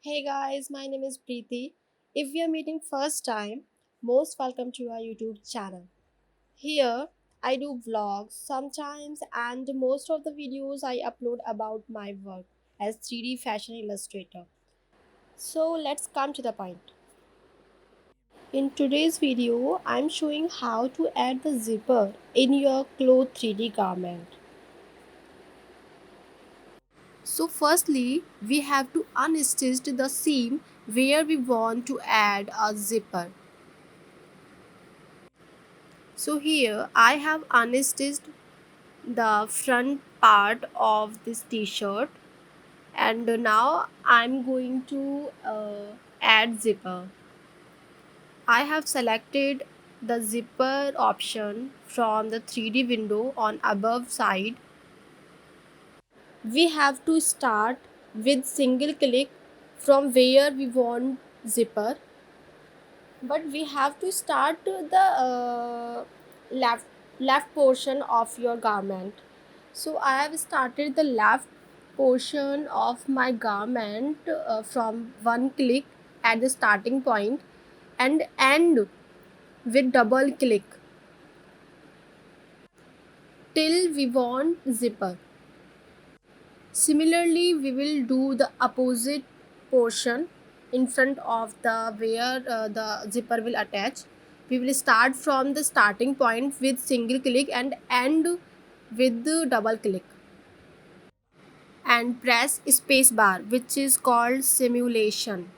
Hey guys, my name is Preeti. If we are meeting first time, most welcome to our YouTube channel. Here, I do vlogs sometimes and most of the videos I upload about my work as 3D fashion illustrator. So let's come to the point. In today's video, I'm showing how to add the zipper in your cloth 3D garment. So firstly, we have to unstitch the seam where we want to add a zipper. So here I have unstitched the front part of this t-shirt, and now I'm going to add zipper. I have selected the zipper option from the 3D window on above side. We have to start with single click from where we want zipper, but we have to start the left portion of your garment. So I have started the left portion of my garment from one click at the starting point and end with double click till we want zipper. Similarly, we will do the opposite portion in front of the where the zipper will attach. We will start from the starting point with single click and end with the double click and press space bar, which is called simulation.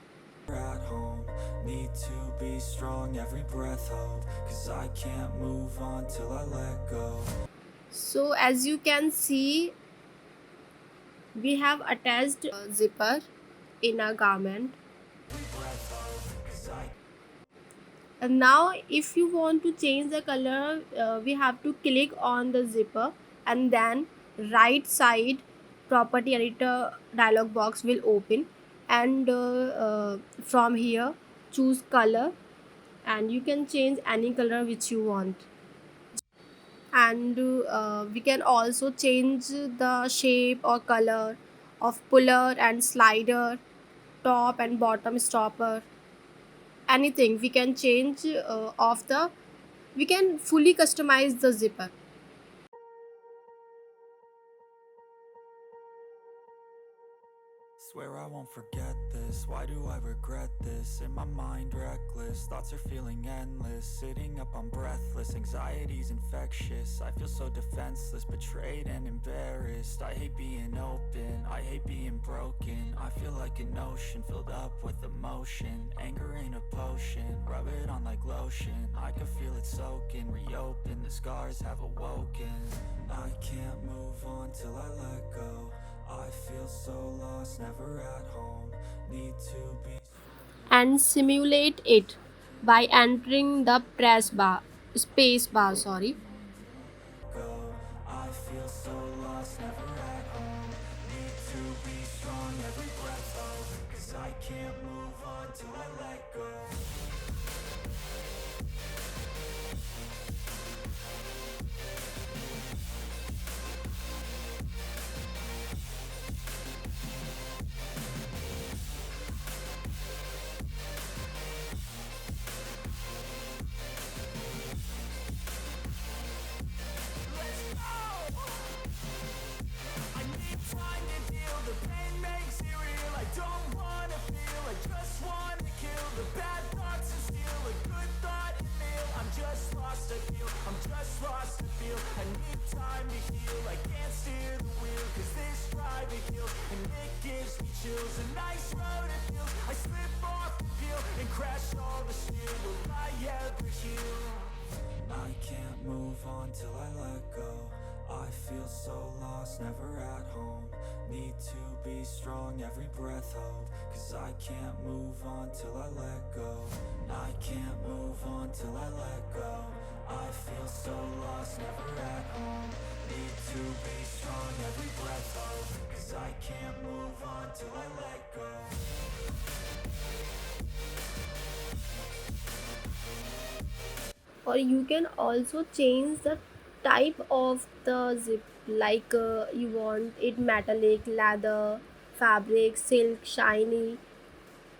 At home, need to be strong, every breath hold, cause I can't move on till I let go. So as you can see, we have attached a zipper in a garment. And now if you want to change the color, we have to click on the zipper and then right side property editor dialog box will open, and from here choose color and you can change any color which you want. And we can also change the shape or color of puller and slider, top and bottom stopper, anything we can change of the, we can fully customize the zipper. Swear I won't forget this, why do I regret this? In my mind reckless, thoughts are feeling endless. Sitting up I'm breathless, anxiety's infectious. I feel so defenseless, betrayed and embarrassed. I hate being open, I hate being broken. I feel like an ocean filled up with emotion. Anger ain't a potion, rub it on like lotion. I can feel it soaking, reopen, the scars have awoken. I can't move on till I let go. I feel so lost, never at home. Need to be And simulate it by entering the press bar, space bar, sorry. go. I feel so lost, never at home. Need to be strong, every breath hold. Cause I can't move on till I let go. I need time to heal, the pain makes it real. I don't wanna feel, I just wanna kill the bad thoughts and steal a good thought and feel. I'm just lost, I feel, I'm just lost, I feel. I need time to heal, I can't steer the wheel, cause this drive it kills, and it gives me chills. A nice road it feels, I slip off the peel, and crash all the steel. Will I ever heal? I can't move on till I let go. I feel so lost, never at home. Need to be strong, every breath hold. Cause I can't move on till I let go. I can't move on till I let go. I feel so lost, never at home. Need to be strong, every breath hold. Cause I can't move on till I let go. Or you can also change the type of the zip, like you want it metallic, leather, fabric, silk, shiny.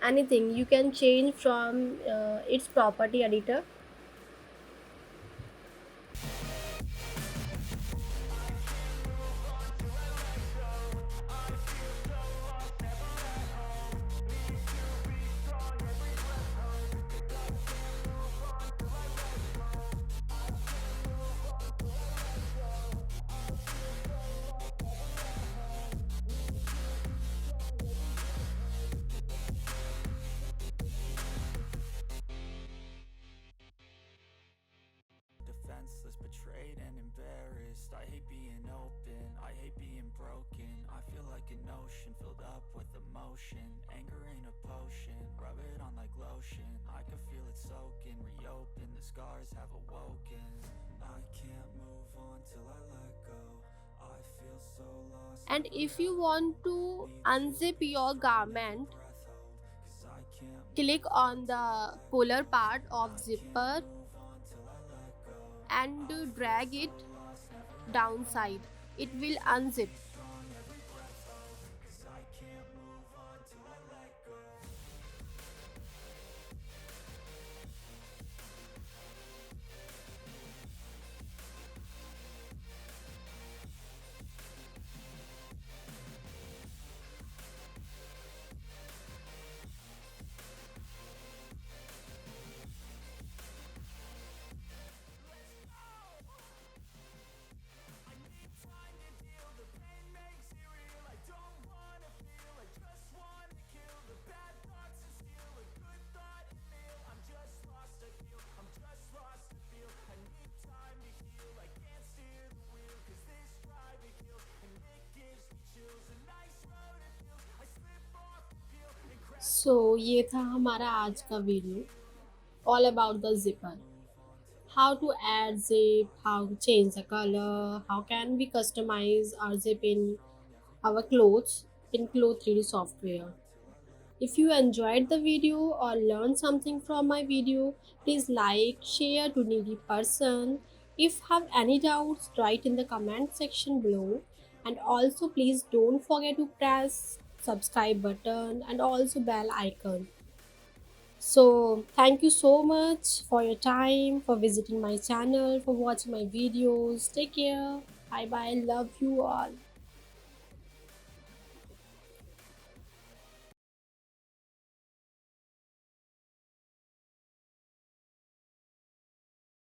anything you can change from its property editor. Defenseless, betrayed and embarrassed. I hate being open, I hate being broken. I feel like an ocean filled up with emotion. Anger ain't a potion, rub it on like lotion. I can feel it soaking, reopen, the scars have awoken. I can't move on till I let go. I feel so lost, And never if let you go. want to Need unzip to be your strong, every garment, breath hold. 'Cause I can't move click on on till I the let polar go. part of I can't zipper move on till I let go. and I feel drag so it lost, never let home. downside. It Need will to be unzip. strong, every breath hold. 'Cause I can't move on till I let go. I need time to heal, the pain makes it real. I don't wanna feel, I just wanna kill the bad thoughts and steal a good thought and feel. I'm just lost, I feel, I'm just lost, I feel. I need time to heal, I can't steer the wheel. 'Cause this drive to kill, and it gives me chills. A nice road to feel, I slip off the peel and crash so through the ये था wheel. हमारा I आज का can't video feel, all about the I zipper. can't move on till I How to let go. add zip, I how to feel so change the lost, color, never how let can we home. customize our Need to zip be in strong, every our breath hold. clothes 'Cause in I Clo3D can't move software. on till I let If go. you enjoyed the I video can't or move learned on till something I from let my go. video, I please feel like, so share to lost, needy never let home. person. If have Need to any be doubts, strong, write every in the breath comment hold. section 'Cause I below. can't And move also on please till I don't let forget go. to press subscribe button and also bell icon. I So thank you can't so move on much till for I your let go. time, for visiting my I channel, for can't watching move my on till I videos. let Take go. care. Bye bye. I Love can't you move all. on